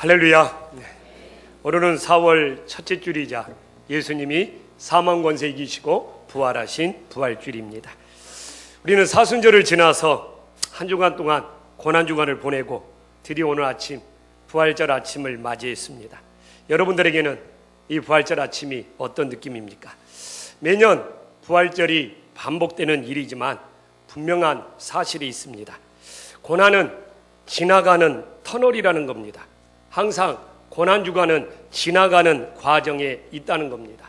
할렐루야. 오늘은 4월 첫째 주일이자 예수님이 사망 권세 이기시고 부활하신 부활주일입니다. 우리는 사순절을 지나서 한 주간 동안 고난주간을 보내고 드디어 오늘 아침 부활절 아침을 맞이했습니다. 여러분들에게는 이 부활절 아침이 어떤 느낌입니까? 매년 부활절이 반복되는 일이지만 분명한 사실이 있습니다. 고난은 지나가는 터널이라는 겁니다. 항상 고난주간은 지나가는 과정에 있다는 겁니다.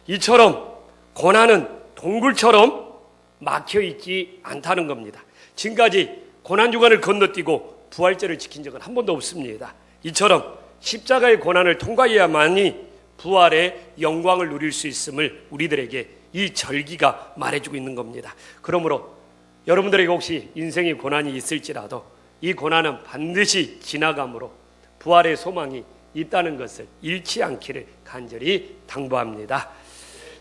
이처럼 고난은 동굴처럼 막혀있지 않다는 겁니다. 지금까지 고난주간을 건너뛰고 부활절을 지킨 적은 한 번도 없습니다. 이처럼 십자가의 고난을 통과해야만이 부활의 영광을 누릴 수 있음을 우리들에게 이 절기가 말해주고 있는 겁니다. 그러므로 여러분들에게 혹시 인생의 고난이 있을지라도 이 고난은 반드시 지나감으로 부활의 소망이 있다는 것을 잃지 않기를 간절히 당부합니다.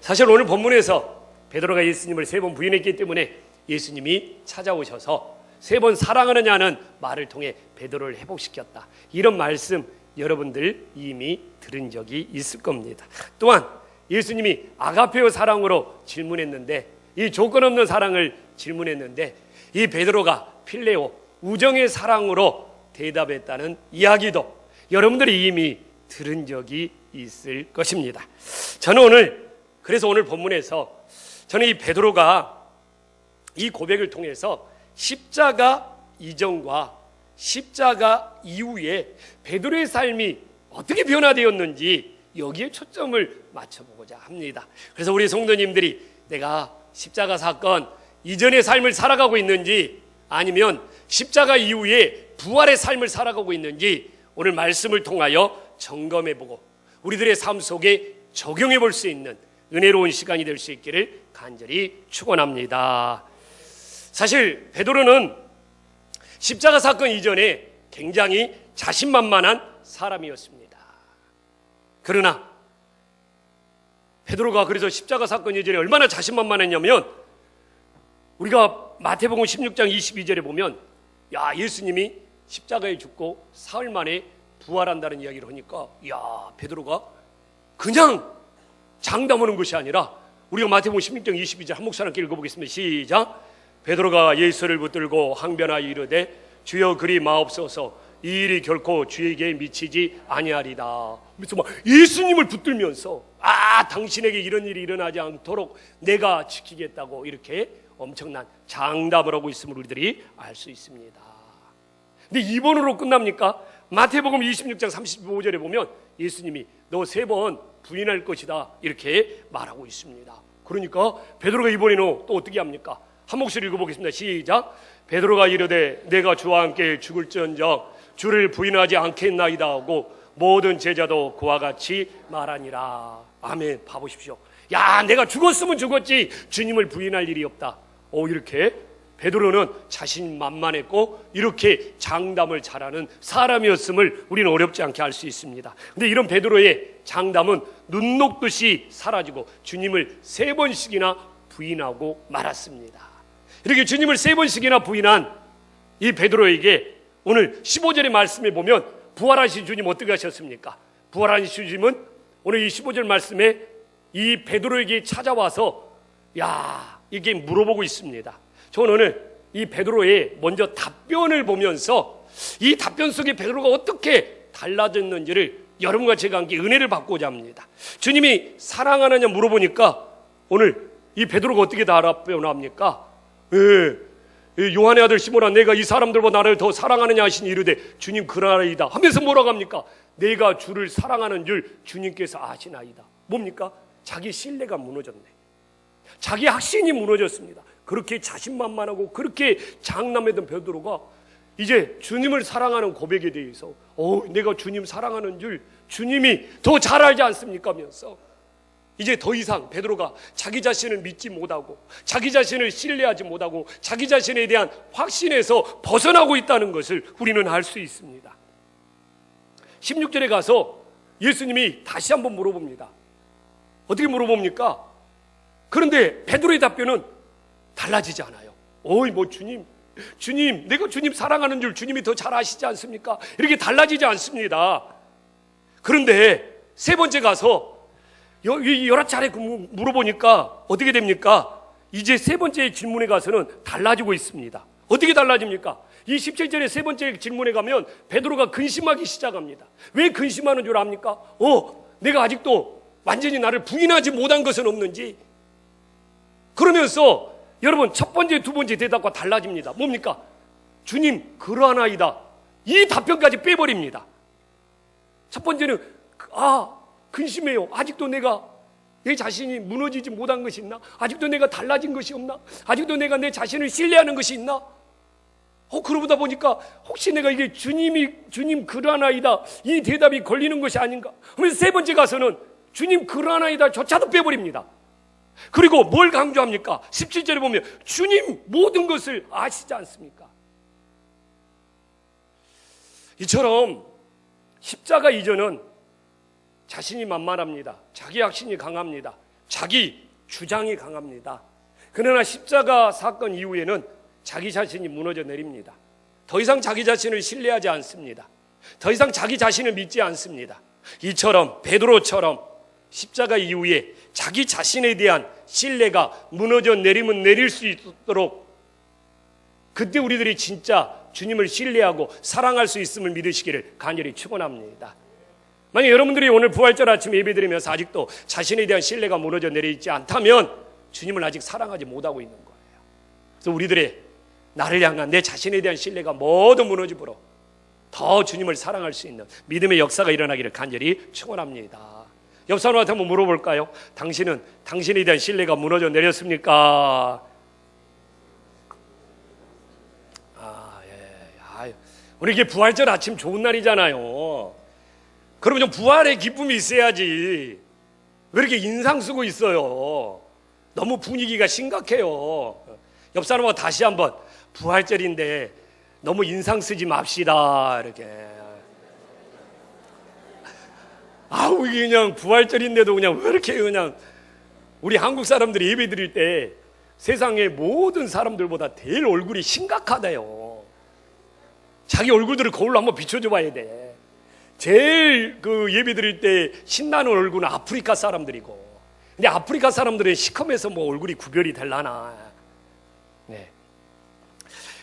사실 오늘 본문에서 베드로가 예수님을 3번 부인했기 때문에 예수님이 찾아오셔서 3번 사랑하느냐는 말을 통해 베드로를 회복시켰다. 이런 말씀 여러분들 이미 들은 적이 있을 겁니다. 또한 예수님이 아가페오 사랑으로 질문했는데, 이 조건 없는 사랑을 질문했는데 이 베드로가 필레오 우정의 사랑으로 대답했다는 이야기도 여러분들이 이미 들은 적이 있을 것입니다. 그래서 오늘 본문에서 저는 이 베드로가 이 고백을 통해서 십자가 이전과 십자가 이후에 베드로의 삶이 어떻게 변화되었는지 여기에 초점을 맞춰보고자 합니다. 그래서 우리 성도님들이 내가 십자가 사건 이전의 삶을 살아가고 있는지 아니면 십자가 이후에 부활의 삶을 살아가고 있는지 오늘 말씀을 통하여 점검해보고 우리들의 삶 속에 적용해 볼 수 있는 은혜로운 시간이 될 수 있기를 간절히 축원합니다. 사실 베드로는 십자가 사건 이전에 굉장히 자신만만한 사람이었습니다. 그러나 베드로가 그래서 십자가 사건 이전에 얼마나 자신만만했냐면 우리가 마태복음 16장 22절에 보면 예수님이 십자가에 죽고 사흘 만에 부활한다는 이야기를 하니까 베드로가 그냥 장담하는 것이 아니라 우리가 마태복음 16장 22절 한 목소리 함께 읽어보겠습니다. 시작. 베드로가 예수를 붙들고 항변하여 이르되 주여 그리 마옵소서 이 일이 결코 주에게 미치지 아니하리다. 그래서 예수님을 붙들면서 당신에게 이런 일이 일어나지 않도록 내가 지키겠다고 이렇게 엄청난 장담을 하고 있음을 우리들이 알 수 있습니다. 근데 2번으로 끝납니까? 마태복음 26장 35절에 보면 예수님이 너 3번 부인할 것이다 이렇게 말하고 있습니다. 그러니까 베드로가 이번에는 또 어떻게 합니까? 한 목소리 읽어보겠습니다. 시작. 베드로가 이르되 내가 주와 함께 죽을지언정 주를 부인하지 않겠나이다 하고 모든 제자도 그와 같이 말하니라. 아멘. 봐보십시오. 내가 죽었으면 죽었지 주님을 부인할 일이 없다. 이렇게 베드로는 자신만만했고 이렇게 장담을 잘하는 사람이었음을 우리는 어렵지 않게 알 수 있습니다. 근데 이런 베드로의 장담은 눈 녹듯이 사라지고 주님을 3번씩이나 부인하고 말았습니다. 이렇게 주님을 3번씩이나 부인한 이 베드로에게 오늘 15절의 말씀에 보면 부활하신 주님 어떻게 하셨습니까? 부활하신 주님은 오늘 이 15절 말씀에 이 베드로에게 찾아와서 이게 물어보고 있습니다. 저는 오늘 이 베드로의 먼저 답변을 보면서 이 답변 속에 베드로가 어떻게 달라졌는지를 여러분과 제가 함께 은혜를 받고자 합니다. 주님이 사랑하느냐 물어보니까 오늘 이 베드로가 어떻게 답변합니까? 요한의 아들 시몬아 내가 이 사람들보다 나를 더 사랑하느냐 하시니 이르되 주님 그러나이다 하면서 뭐라고 합니까? 내가 주를 사랑하는 줄 주님께서 아시나이다. 뭡니까? 자기 신뢰가 무너졌네. 자기 확신이 무너졌습니다. 그렇게 자신만만하고 그렇게 장남했던 베드로가 이제 주님을 사랑하는 고백에 대해서 내가 주님 사랑하는 줄 주님이 더 잘 알지 않습니까? 하면서 이제 더 이상 베드로가 자기 자신을 믿지 못하고 자기 자신을 신뢰하지 못하고 자기 자신에 대한 확신에서 벗어나고 있다는 것을 우리는 알 수 있습니다. 16절에 가서 예수님이 다시 한번 물어봅니다. 어떻게 물어봅니까? 그런데 베드로의 답변은 달라지지 않아요. 주님, 내가 주님 사랑하는 줄 주님이 더 잘 아시지 않습니까? 이렇게 달라지지 않습니다. 그런데 세 번째 가서 여러 차례 물어보니까 어떻게 됩니까? 이제 세 번째 질문에 가서는 달라지고 있습니다. 어떻게 달라집니까? 이 17절의 세 번째 질문에 가면 베드로가 근심하기 시작합니다. 왜 근심하는 줄 압니까? 내가 아직도 완전히 나를 부인하지 못한 것은 없는지. 그러면서 여러분 첫 번째, 두 번째 대답과 달라집니다. 뭡니까? 주님 그러하나이다. 이 답변까지 빼버립니다. 첫 번째는 근심해요. 아직도 내가 내 자신이 무너지지 못한 것이 있나? 아직도 내가 달라진 것이 없나? 아직도 내가 내 자신을 신뢰하는 것이 있나? 그러다 보니까 혹시 내가 이게 주님 그러하나이다 이 대답이 걸리는 것이 아닌가? 그래서 세 번째 가서는 주님 그러하나이다 조차도 빼버립니다. 그리고 뭘 강조합니까? 17절에 보면 주님 모든 것을 아시지 않습니까? 이처럼 십자가 이전은 자신이 만만합니다. 자기 확신이 강합니다. 자기 주장이 강합니다. 그러나 십자가 사건 이후에는 자기 자신이 무너져 내립니다. 더 이상 자기 자신을 신뢰하지 않습니다. 더 이상 자기 자신을 믿지 않습니다. 이처럼 베드로처럼 십자가 이후에 자기 자신에 대한 신뢰가 무너져 내리면 내릴 수 있도록 그때 우리들이 진짜 주님을 신뢰하고 사랑할 수 있음을 믿으시기를 간절히 축원합니다. 만약 여러분들이 오늘 부활절 아침 예배드리면서 아직도 자신에 대한 신뢰가 무너져 내리지 않다면 주님을 아직 사랑하지 못하고 있는 거예요. 그래서 우리들의 나를 향한 내 자신에 대한 신뢰가 모두 무너지므로 더 주님을 사랑할 수 있는 믿음의 역사가 일어나기를 간절히 축원합니다. 옆 사람한테 한번 물어볼까요? 당신은 당신에 대한 신뢰가 무너져 내렸습니까? 오늘 이게 부활절 아침 좋은 날이잖아요. 그러면 좀 부활의 기쁨이 있어야지. 왜 이렇게 인상 쓰고 있어요? 너무 분위기가 심각해요. 옆 사람하고 다시 한번 부활절인데 너무 인상 쓰지 맙시다. 이렇게. 이게 그냥 부활절인데도 그냥 왜 이렇게 그냥 우리 한국 사람들이 예배 드릴 때 세상의 모든 사람들보다 제일 얼굴이 심각하대요. 자기 얼굴들을 거울로 한번 비춰줘 봐야 돼. 제일 예배 드릴 때 신나는 얼굴은 아프리카 사람들이고, 근데 아프리카 사람들은 시커매서 얼굴이 구별이 될라나. 네.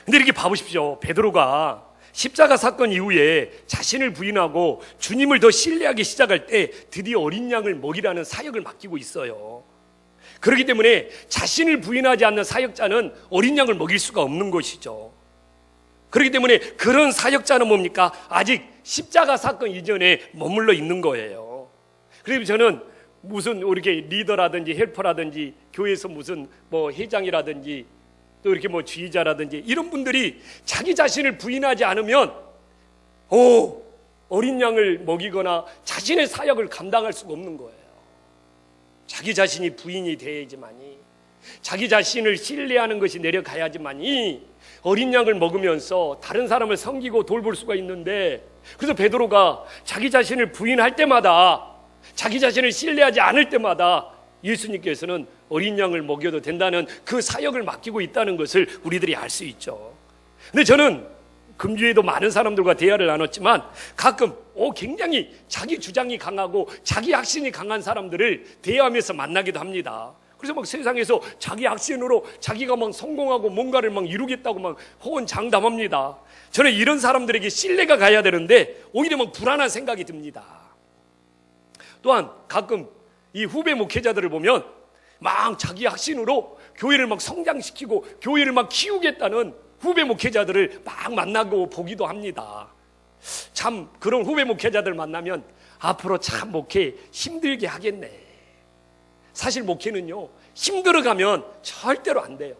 근데 이렇게 봐보십시오. 베드로가 십자가 사건 이후에 자신을 부인하고 주님을 더 신뢰하기 시작할 때 드디어 어린 양을 먹이라는 사역을 맡기고 있어요. 그렇기 때문에 자신을 부인하지 않는 사역자는 어린 양을 먹일 수가 없는 것이죠. 그렇기 때문에 그런 사역자는 뭡니까? 아직 십자가 사건 이전에 머물러 있는 거예요. 그래서 저는 무슨 이렇게 리더라든지 헬퍼라든지 교회에서 무슨 회장이라든지 또 이렇게 지휘자라든지 이런 분들이 자기 자신을 부인하지 않으면 어린 양을 먹이거나 자신의 사역을 감당할 수가 없는 거예요. 자기 자신이 부인이 돼야지만이, 자기 자신을 신뢰하는 것이 내려가야지만이 어린 양을 먹으면서 다른 사람을 섬기고 돌볼 수가 있는데, 그래서 베드로가 자기 자신을 부인할 때마다, 자기 자신을 신뢰하지 않을 때마다 예수님께서는 어린 양을 먹여도 된다는 그 사역을 맡기고 있다는 것을 우리들이 알 수 있죠. 근데 저는 금주에도 많은 사람들과 대화를 나눴지만 가끔 굉장히 자기 주장이 강하고 자기 확신이 강한 사람들을 대화하면서 만나기도 합니다. 그래서 세상에서 자기 확신으로 자기가 성공하고 뭔가를 이루겠다고 호언장담합니다. 저는 이런 사람들에게 신뢰가 가야 되는데 오히려 불안한 생각이 듭니다. 또한 가끔 이 후배 목회자들을 보면 자기 확신으로 교회를 성장시키고 교회를 키우겠다는 후배 목회자들을 만나고 보기도 합니다. 참 그런 후배 목회자들 만나면 앞으로 참 목회 힘들게 하겠네. 사실 목회는요, 힘들어가면 절대로 안 돼요.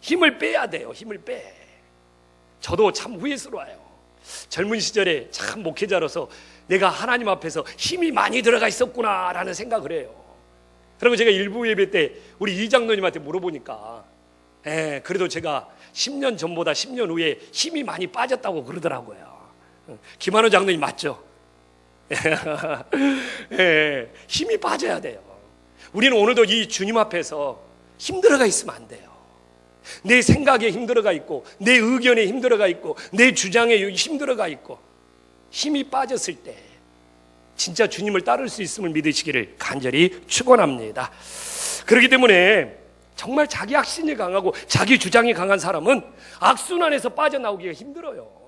힘을 빼야 돼요. 힘을 빼. 저도 참 후회스러워요. 젊은 시절에 참 목회자로서 내가 하나님 앞에서 힘이 많이 들어가 있었구나 라는 생각을 해요. 그리고 제가 일부 예배 때 우리 이장로님한테 물어보니까 그래도 제가 10년 전보다 10년 후에 힘이 많이 빠졌다고 그러더라고요. 김한호 장로님 맞죠? 힘이 빠져야 돼요. 우리는 오늘도 이 주님 앞에서 힘들어가 있으면 안 돼요. 내 생각에 힘들어가 있고, 내 의견에 힘들어가 있고, 내 주장에 힘들어가 있고, 힘이 빠졌을 때 진짜 주님을 따를 수 있음을 믿으시기를 간절히 축원합니다. 그렇기 때문에 정말 자기 확신이 강하고 자기 주장이 강한 사람은 악순환에서 빠져나오기가 힘들어요.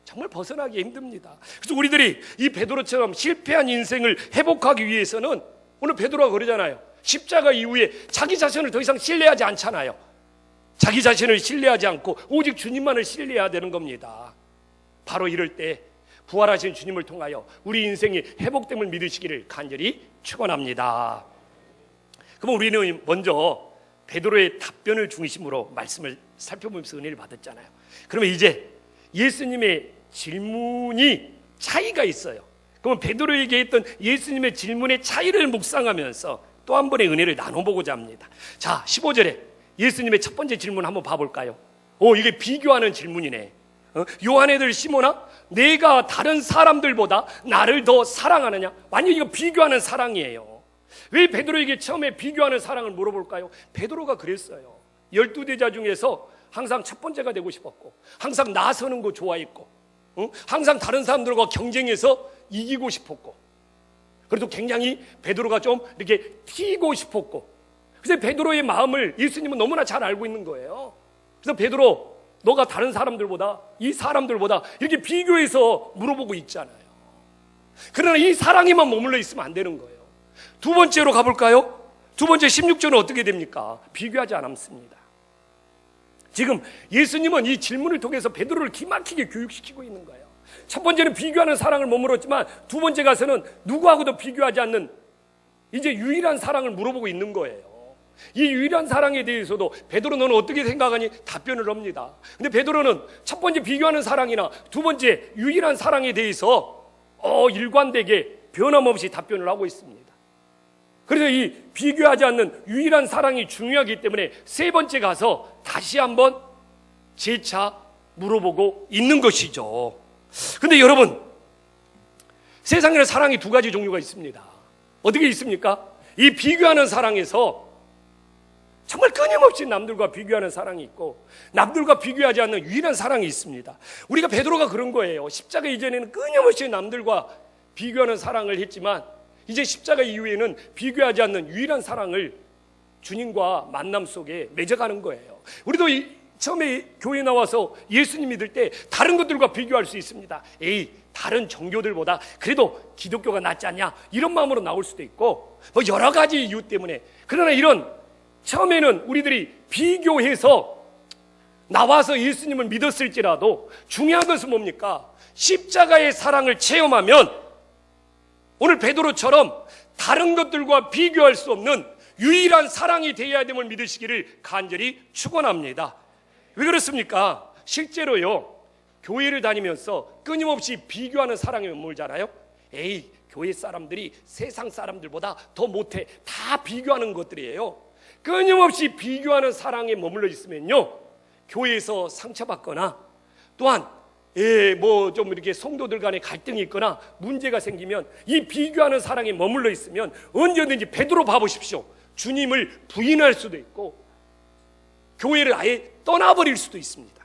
정말 벗어나기 힘듭니다. 그래서 우리들이 이 베드로처럼 실패한 인생을 회복하기 위해서는 오늘 베드로가 그러잖아요. 십자가 이후에 자기 자신을 더 이상 신뢰하지 않잖아요. 자기 자신을 신뢰하지 않고 오직 주님만을 신뢰해야 되는 겁니다. 바로 이럴 때 부활하신 주님을 통하여 우리 인생이 회복됨을 믿으시기를 간절히 축원합니다. 그럼 우리는 먼저 베드로의 답변을 중심으로 말씀을 살펴보면서 은혜를 받았잖아요. 그러면 이제 예수님의 질문이 차이가 있어요. 그러면 베드로에게 했던 예수님의 질문의 차이를 묵상하면서 또 한 번의 은혜를 나눠보고자 합니다. 자, 15절에 예수님의 첫 번째 질문 한번 봐볼까요? 이게 비교하는 질문이네. 요한 애들 시몬아, 내가 다른 사람들보다 나를 더 사랑하느냐? 완전히 이거 비교하는 사랑이에요. 왜 베드로에게 처음에 비교하는 사랑을 물어볼까요? 베드로가 그랬어요. 12대자 중에서 항상 첫 번째가 되고 싶었고, 항상 나서는 거 좋아했고, 항상 다른 사람들과 경쟁해서 이기고 싶었고, 그래도 굉장히 베드로가 좀 이렇게 튀고 싶었고, 그래서 베드로의 마음을 예수님은 너무나 잘 알고 있는 거예요. 그래서 베드로, 너가 다른 사람들보다, 이 사람들보다 이렇게 비교해서 물어보고 있잖아요. 그러나 이 사랑에만 머물러 있으면 안 되는 거예요. 두 번째로 가볼까요? 두 번째 16절은 어떻게 됩니까? 비교하지 않았습니다. 지금 예수님은 이 질문을 통해서 베드로를 기막히게 교육시키고 있는 거예요. 첫 번째는 비교하는 사랑을 머물렀지만 두 번째 가서는 누구하고도 비교하지 않는 이제 유일한 사랑을 물어보고 있는 거예요. 이 유일한 사랑에 대해서도 베드로 너는 어떻게 생각하니? 답변을 합니다. 근데 베드로는 첫 번째 비교하는 사랑이나 두 번째 유일한 사랑에 대해서 일관되게 변함없이 답변을 하고 있습니다. 그래서 이 비교하지 않는 유일한 사랑이 중요하기 때문에 세 번째 가서 다시 한번 재차 물어보고 있는 것이죠. 근데 여러분, 세상에는 사랑이 두 가지 종류가 있습니다. 어떻게 있습니까? 이 비교하는 사랑에서 정말 끊임없이 남들과 비교하는 사랑이 있고, 남들과 비교하지 않는 유일한 사랑이 있습니다. 우리가 베드로가 그런 거예요. 십자가 이전에는 끊임없이 남들과 비교하는 사랑을 했지만 이제 십자가 이후에는 비교하지 않는 유일한 사랑을 주님과 만남 속에 맺어가는 거예요. 우리도 처음에 교회 나와서 예수님 믿을 때 다른 것들과 비교할 수 있습니다. 다른 종교들보다 그래도 기독교가 낫지 않냐, 이런 마음으로 나올 수도 있고, 여러 가지 이유 때문에. 그러나 이런 처음에는 우리들이 비교해서 나와서 예수님을 믿었을지라도 중요한 것은 뭡니까? 십자가의 사랑을 체험하면 오늘 베드로처럼 다른 것들과 비교할 수 없는 유일한 사랑이 되어야 됨을 믿으시기를 간절히 축원합니다. 왜 그렇습니까? 실제로요, 교회를 다니면서 끊임없이 비교하는 사랑에 머물잖아요. 교회 사람들이 세상 사람들보다 더 못해, 다 비교하는 것들이에요. 끊임없이 비교하는 사랑에 머물러 있으면요, 교회에서 상처받거나 또한 좀 이렇게 성도들 간에 갈등이 있거나 문제가 생기면 이 비교하는 사랑에 머물러 있으면 언제든지 베드로 봐보십시오. 주님을 부인할 수도 있고 교회를 아예 떠나버릴 수도 있습니다.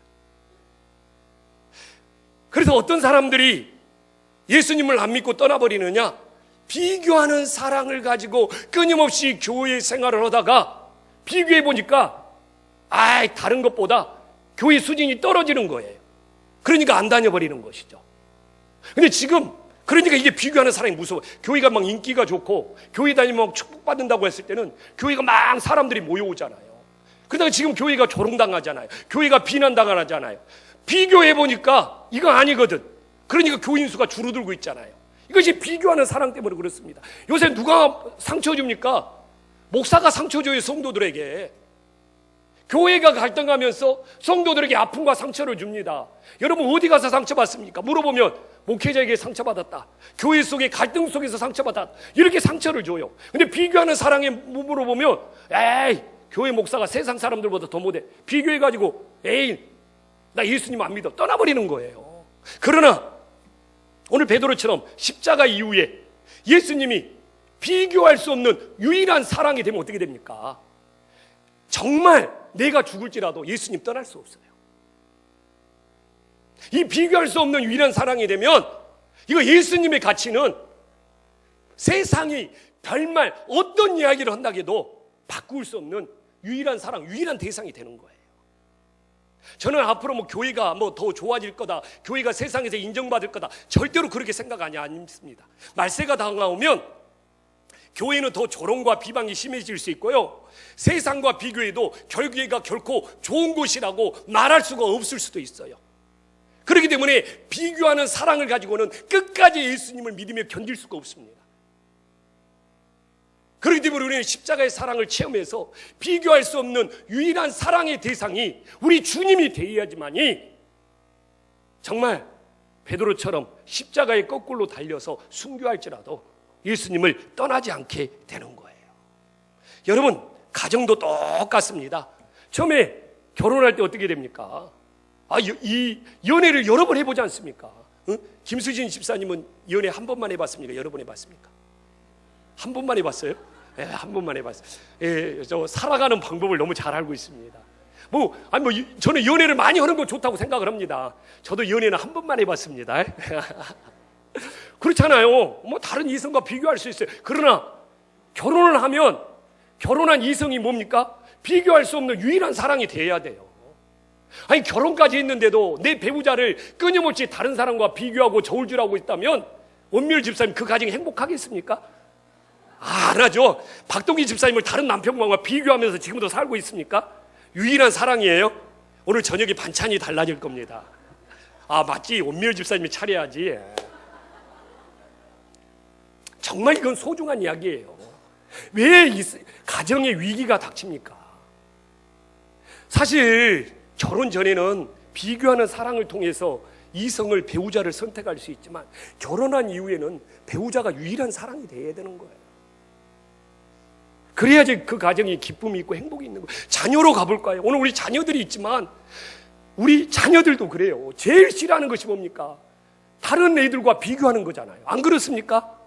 그래서 어떤 사람들이 예수님을 안 믿고 떠나버리느냐? 비교하는 사랑을 가지고 끊임없이 교회 생활을 하다가 비교해 보니까 다른 것보다 교회 수준이 떨어지는 거예요. 그러니까 안 다녀버리는 것이죠. 근데 지금 그러니까 이게 비교하는 사람이 무서워. 교회가 막 인기가 좋고 교회 다니면 막 축복받는다고 했을 때는 교회가 막 사람들이 모여오잖아요. 그러다가 지금 교회가 조롱당하잖아요. 교회가 비난당하잖아요. 비교해보니까 이거 아니거든. 그러니까 교인 수가 줄어들고 있잖아요. 이것이 비교하는 사랑 때문에 그렇습니다. 요새 누가 상처 줍니까? 목사가 상처 줘요, 성도들에게. 교회가 갈등하면서 성도들에게 아픔과 상처를 줍니다. 여러분 어디 가서 상처받습니까? 물어보면 목회자에게 상처받았다, 교회 속의 갈등 속에서 상처받았다, 이렇게 상처를 줘요. 근데 비교하는 사랑에 물어보면 교회 목사가 세상 사람들보다 더 못해, 비교해가지고 나 예수님 안 믿어, 떠나버리는 거예요. 그러나 오늘 베드로처럼 십자가 이후에 예수님이 비교할 수 없는 유일한 사랑이 되면 어떻게 됩니까? 정말 내가 죽을지라도 예수님 떠날 수 없어요. 이 비교할 수 없는 유일한 사랑이 되면 이거 예수님의 가치는 세상이 별말 어떤 이야기를 한다고 해도 바꿀 수 없는 유일한 사랑, 유일한 대상이 되는 거예요. 저는 앞으로 교회가 더 좋아질 거다, 교회가 세상에서 인정받을 거다, 절대로 그렇게 생각 아닙니다. 말세가 다가오면 교회는 더 조롱과 비방이 심해질 수 있고요, 세상과 비교해도 교회가 결코 좋은 곳이라고 말할 수가 없을 수도 있어요. 그렇기 때문에 비교하는 사랑을 가지고는 끝까지 예수님을 믿으며 견딜 수가 없습니다. 그렇기 때문에 우리는 십자가의 사랑을 체험해서 비교할 수 없는 유일한 사랑의 대상이 우리 주님이 되어야지만이 정말 베드로처럼 십자가에 거꾸로 달려서 순교할지라도 예수님을 떠나지 않게 되는 거예요. 여러분, 가정도 똑같습니다. 처음에 결혼할 때 어떻게 됩니까? 이 연애를 여러 번 해보지 않습니까? 김수진 집사님은 연애 한 번만 해봤습니까? 여러 번 해봤습니까? 한 번만 해봤어요? 네, 한 번만 해봤어요. 예, 저 살아가는 방법을 너무 잘 알고 있습니다. 저는 연애를 많이 하는 거 좋다고 생각을 합니다. 저도 연애는 한 번만 해봤습니다. 그렇잖아요. 다른 이성과 비교할 수 있어요. 그러나 결혼을 하면 결혼한 이성이 뭡니까? 비교할 수 없는 유일한 사랑이 돼야 돼요. 결혼까지 했는데도 내 배우자를 끊임없이 다른 사람과 비교하고 저울질하고 있다면 원미율 집사님 그 가정이 행복하겠습니까? 안 하죠. 박동기 집사님을 다른 남편과 비교하면서 지금도 살고 있습니까? 유일한 사랑이에요. 오늘 저녁에 반찬이 달라질 겁니다. 맞지, 원미율 집사님이 차려야지. 정말 이건 소중한 이야기예요. 왜 이 가정의 위기가 닥칩니까? 사실 결혼 전에는 비교하는 사랑을 통해서 이성을, 배우자를 선택할 수 있지만 결혼한 이후에는 배우자가 유일한 사랑이 되어야 되는 거예요. 그래야지 그 가정이 기쁨이 있고 행복이 있는 거예요. 자녀로 가볼까요? 오늘 우리 자녀들이 있지만 우리 자녀들도 그래요. 제일 싫어하는 것이 뭡니까? 다른 애들과 비교하는 거잖아요. 안 그렇습니까?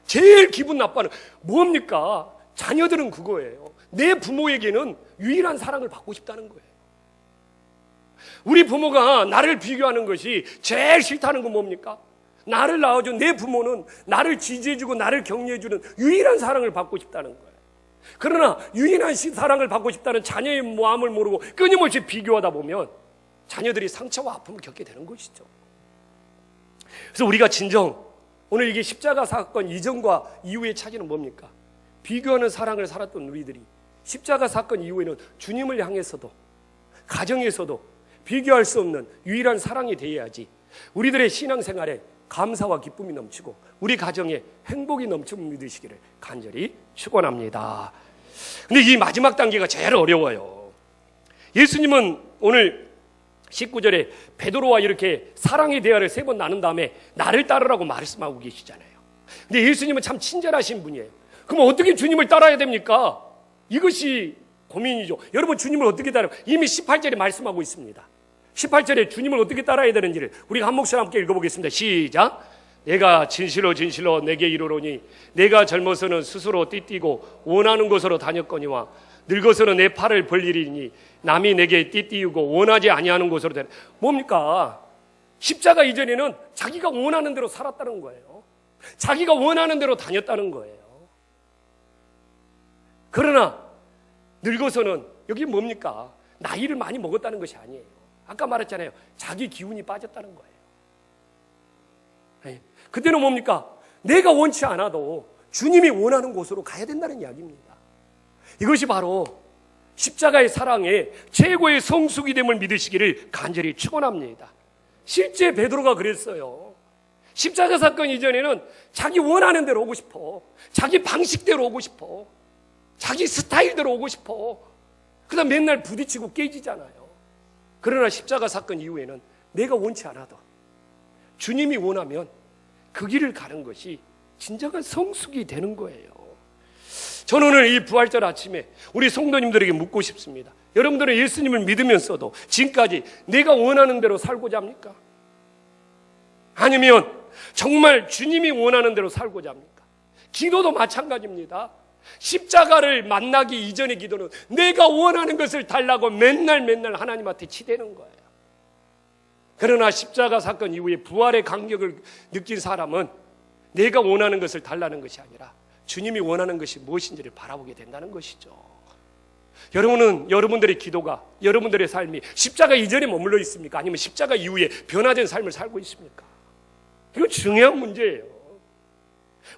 제일 기분 나빠하는 뭡니까? 자녀들은 그거예요. 내 부모에게는 유일한 사랑을 받고 싶다는 거예요. 우리 부모가 나를 비교하는 것이 제일 싫다는 건 뭡니까? 나를 낳아준 내 부모는 나를 지지해주고 나를 격려해주는 유일한 사랑을 받고 싶다는 거예요. 그러나 유일한 사랑을 받고 싶다는 자녀의 마음을 모르고 끊임없이 비교하다 보면 자녀들이 상처와 아픔을 겪게 되는 것이죠. 그래서 우리가 진정 오늘 이게 십자가 사건 이전과 이후의 차이는 뭡니까? 비교하는 사랑을 살았던 우리들이 십자가 사건 이후에는 주님을 향해서도 가정에서도 비교할 수 없는 유일한 사랑이 되어야지 우리들의 신앙생활에 감사와 기쁨이 넘치고 우리 가정에 행복이 넘치는 믿으시기를 간절히 축원합니다. 근데 이 마지막 단계가 제일 어려워요. 예수님은 오늘 19절에 베드로와 이렇게 사랑의 대화를 3번 나눈 다음에 나를 따르라고 말씀하고 계시잖아요. 근데 예수님은 참 친절하신 분이에요. 그럼 어떻게 주님을 따라야 됩니까? 이것이 고민이죠. 여러분, 주님을 어떻게 따라요? 이미 18절에 말씀하고 있습니다. 18절에 주님을 어떻게 따라야 되는지를 우리가 한 목소리 함께 읽어보겠습니다. 시작. 내가 진실로 진실로 내게 이르노니 내가 젊어서는 스스로 띠띠고 원하는 곳으로 다녔거니와 늙어서는 내 팔을 벌리리니 남이 내게 띠띠우고 원하지 아니하는 곳으로 되는. 뭡니까? 십자가 이전에는 자기가 원하는 대로 살았다는 거예요. 자기가 원하는 대로 다녔다는 거예요. 그러나 늙어서는 여기 뭡니까? 나이를 많이 먹었다는 것이 아니에요. 아까 말했잖아요. 자기 기운이 빠졌다는 거예요. 그때는 뭡니까? 내가 원치 않아도 주님이 원하는 곳으로 가야 된다는 이야기입니다. 이것이 바로 십자가의 사랑의 최고의 성숙이 됨을 믿으시기를 간절히 축원합니다. 실제 베드로가 그랬어요. 십자가 사건 이전에는 자기 원하는 대로 오고 싶어. 자기 방식대로 오고 싶어. 자기 스타일대로 오고 싶어. 그다음 맨날 부딪히고 깨지잖아요. 그러나 십자가 사건 이후에는 내가 원치 않아도 주님이 원하면 그 길을 가는 것이 진정한 성숙이 되는 거예요. 저는 오늘 이 부활절 아침에 우리 성도님들에게 묻고 싶습니다. 여러분들은 예수님을 믿으면서도 지금까지 내가 원하는 대로 살고자 합니까? 아니면 정말 주님이 원하는 대로 살고자 합니까? 기도도 마찬가지입니다. 십자가를 만나기 이전의 기도는 내가 원하는 것을 달라고 맨날 하나님한테 치대는 거예요. 그러나 십자가 사건 이후에 부활의 감격을 느낀 사람은 내가 원하는 것을 달라는 것이 아니라 주님이 원하는 것이 무엇인지를 바라보게 된다는 것이죠. 여러분은 여러분들의 기도가, 여러분들의 삶이 십자가 이전에 머물러 있습니까? 아니면 십자가 이후에 변화된 삶을 살고 있습니까? 이거 중요한 문제예요.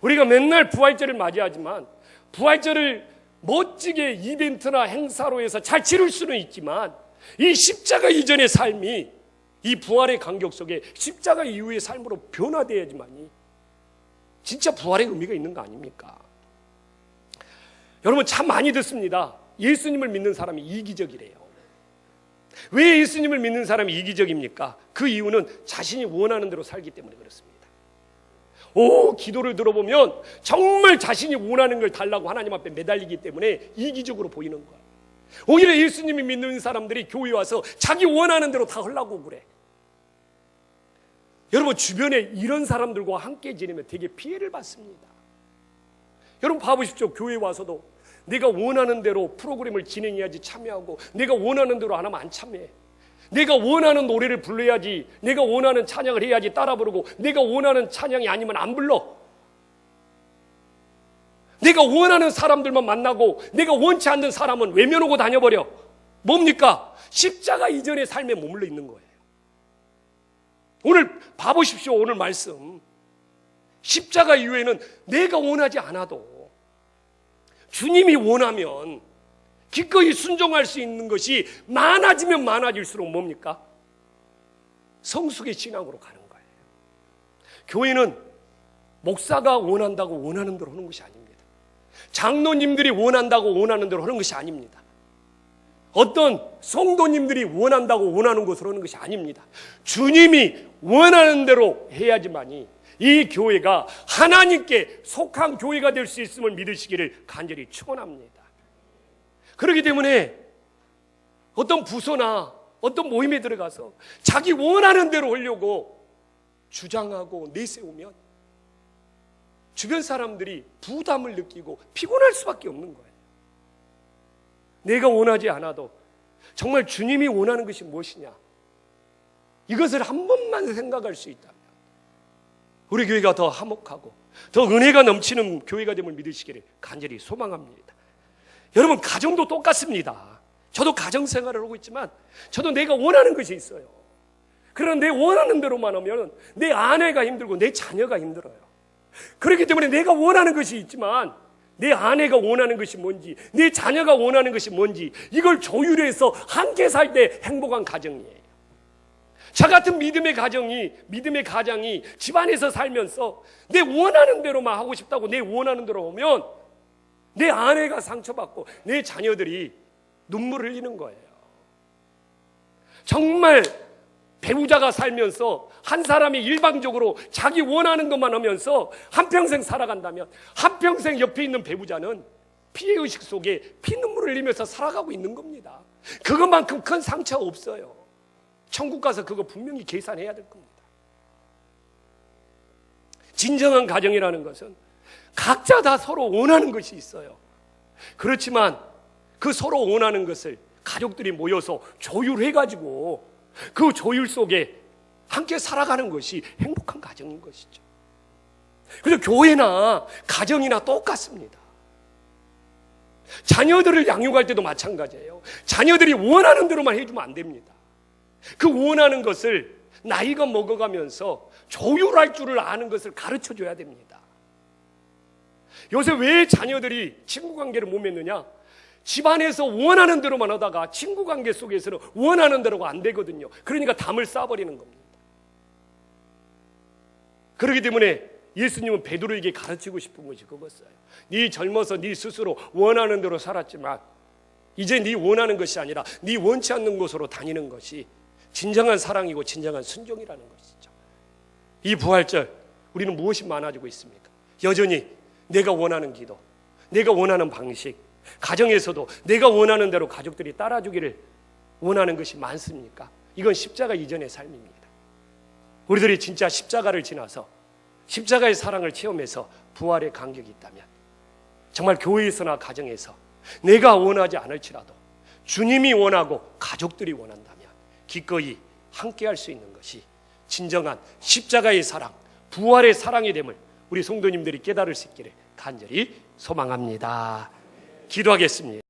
우리가 맨날 부활절을 맞이하지만 부활절을 멋지게 이벤트나 행사로 해서 잘 치를 수는 있지만 이 십자가 이전의 삶이 이 부활의 간격 속에 십자가 이후의 삶으로 변화되어야지만이 진짜 부활의 의미가 있는 거 아닙니까? 여러분 참 많이 듣습니다. 예수님을 믿는 사람이 이기적이래요. 왜 예수님을 믿는 사람이 이기적입니까? 그 이유는 자신이 원하는 대로 살기 때문에 그렇습니다. 기도를 들어보면 정말 자신이 원하는 걸 달라고 하나님 앞에 매달리기 때문에 이기적으로 보이는 거예요. 오히려 예수님이 믿는 사람들이 교회에 와서 자기 원하는 대로 다 하려고 그래. 여러분 주변에 이런 사람들과 함께 지내면 되게 피해를 받습니다. 여러분 봐보십시오. 교회에 와서도 내가 원하는 대로 프로그램을 진행해야지 참여하고, 내가 원하는 대로 안 하면 안 참여해. 내가 원하는 노래를 불러야지, 내가 원하는 찬양을 해야지 따라 부르고, 내가 원하는 찬양이 아니면 안 불러. 내가 원하는 사람들만 만나고 내가 원치 않는 사람은 외면하고 다녀버려. 뭡니까? 십자가 이전의 삶에 머물러 있는 거예요. 오늘 봐보십시오. 오늘 말씀 십자가 이후에는 내가 원하지 않아도 주님이 원하면 기꺼이 순종할 수 있는 것이 많아지면 많아질수록 뭡니까? 성숙의 신앙으로 가는 거예요. 교회는 목사가 원한다고 원하는 대로 하는 것이 아닙니다. 장로님들이 원한다고 원하는 대로 하는 것이 아닙니다. 어떤 성도님들이 원한다고 원하는 것으로 하는 것이 아닙니다. 주님이 원하는 대로 해야지만이 이 교회가 하나님께 속한 교회가 될 수 있음을 믿으시기를 간절히 축원합니다. 그렇기 때문에 어떤 부서나 어떤 모임에 들어가서 자기 원하는 대로 하려고 주장하고 내세우면 주변 사람들이 부담을 느끼고 피곤할 수밖에 없는 거예요. 내가 원하지 않아도 정말 주님이 원하는 것이 무엇이냐, 이것을 한 번만 생각할 수 있다면 우리 교회가 더 화목하고 더 은혜가 넘치는 교회가 됨을 믿으시기를 간절히 소망합니다. 여러분 가정도 똑같습니다. 저도 가정생활을 하고 있지만 저도 내가 원하는 것이 있어요. 그런데 내 원하는 대로만 하면 내 아내가 힘들고 내 자녀가 힘들어요. 그렇기 때문에 내가 원하는 것이 있지만 내 아내가 원하는 것이 뭔지, 내 자녀가 원하는 것이 뭔지, 이걸 조율해서 함께 살 때 행복한 가정이에요. 저 같은 믿음의 가정이 집안에서 살면서 내 원하는 대로만 하고 싶다고 내 원하는 대로 하면 내 아내가 상처받고 내 자녀들이 눈물을 흘리는 거예요. 정말 배우자가 살면서 한 사람이 일방적으로 자기 원하는 것만 하면서 한평생 살아간다면 한평생 옆에 있는 배우자는 피해의식 속에 피눈물을 흘리면서 살아가고 있는 겁니다. 그것만큼 큰 상처가 없어요. 천국 가서 그거 분명히 계산해야 될 겁니다. 진정한 가정이라는 것은 각자 다 서로 원하는 것이 있어요. 그렇지만 그 서로 원하는 것을 가족들이 모여서 조율해가지고 그 조율 속에 함께 살아가는 것이 행복한 가정인 것이죠. 그래서 교회나 가정이나 똑같습니다. 자녀들을 양육할 때도 마찬가지예요. 자녀들이 원하는 대로만 해주면 안 됩니다. 그 원하는 것을 나이가 먹어가면서 조율할 줄을 아는 것을 가르쳐줘야 됩니다. 요새 왜 자녀들이 친구 관계를 못 맺느냐? 집안에서 원하는 대로만 하다가 친구 관계 속에서는 원하는 대로가 안 되거든요. 그러니까 담을 쌓아버리는 겁니다. 그렇기 때문에 예수님은 베드로에게 가르치고 싶은 것이 그거였어요. 네 젊어서 네 스스로 원하는 대로 살았지만 이제 네 원하는 것이 아니라 네 원치 않는 곳으로 다니는 것이 진정한 사랑이고 진정한 순종이라는 것이죠. 이 부활절 우리는 무엇이 많아지고 있습니까? 여전히 내가 원하는 기도, 내가 원하는 방식, 가정에서도 내가 원하는 대로 가족들이 따라주기를 원하는 것이 많습니까? 이건 십자가 이전의 삶입니다. 우리들이 진짜 십자가를 지나서 십자가의 사랑을 체험해서 부활의 간격이 있다면 정말 교회에서나 가정에서 내가 원하지 않을지라도 주님이 원하고 가족들이 원한다면 기꺼이 함께할 수 있는 것이 진정한 십자가의 사랑, 부활의 사랑이 됨을 우리 성도님들이 깨달을 수 있기를 간절히 소망합니다. 기도하겠습니다.